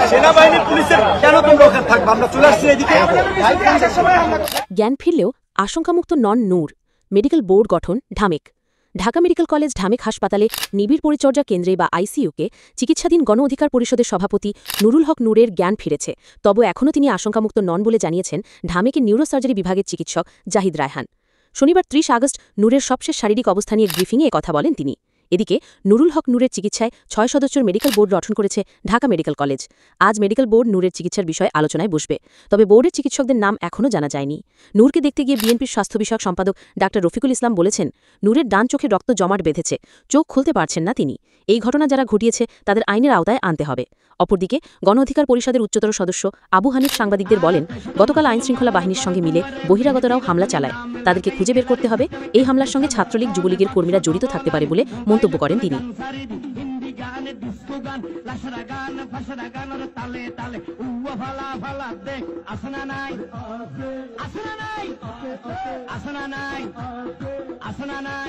সেনাবাহিনী পুলিশের কেন তোমরা ওখানে থাকবে? আমরা চলে আসছি এদিকে। জ্ঞান ফিরলেও আশঙ্কামুক্ত নন নূর। মেডিকেল বোর্ড গঠন ঢামেক। ঢাকা মেডিকেল কলেজ ঢামেক হাসপাতালে নিবিড় পরিচর্যা কেন্দ্রে বা আইসিইউকে চিকিৎসাধীন গণ অধিকার পরিষদের সভাপতি নুরুল হক নূরের জ্ঞান ফিরেছে, তবে এখনও তিনি আশঙ্কামুক্ত নন বলে জানিয়েছেন ঢামেকের নিউরোসার্জারি বিভাগের চিকিৎসক জাহিদ রায়হান। শনিবার 30 আগস্ট নূরের সবশেষ শারীরিক অবস্থা নিয়ে ব্রিফিংয়ে একথা বলেন তিনি। এদিকে নুরুল হক নূরের চিকিৎসায় 6 সদস্যের মেডিকেল বোর্ড গঠন করেছে ঢাকা মেডিকেল কলেজ। আজ মেডিকেল বোর্ড নূরের চিকিৎসার বিষয়ে আলোচনায় বসবে, তবে বোর্ডের চিকিৎসকদের নাম এখনও জানা যায়নি। নূরকে দেখতে গিয়ে বিএনপির স্বাস্থ্য বিষয়ক সম্পাদক ডাক্তার রফিকুল ইসলাম বলেছেন, নূরের ডান চোখে রক্ত জমাট বেঁধেছে, চোখ খুলতে পারছেন না তিনি। এই ঘটনা যারা ঘটিয়েছে তাদের আইনের আওতায় আনতে হবে। অপরদিকে গণ অধিকার পরিষদের উচ্চতর সদস্য আবু হানিফ সাংবাদিকদের বলেন, গতকাল আইনশৃঙ্খলা বাহিনীর সঙ্গে মিলে বহিরাগতরাও হামলা চালায়, তাদেরকে খুঁজে বের করতে হবে। এই হামলার সঙ্গে ছাত্রলীগ যুবলীগের কর্মীরা জড়িত থাকতে পারে বলে মন্তব্য করেন তিনি। আসনা নাই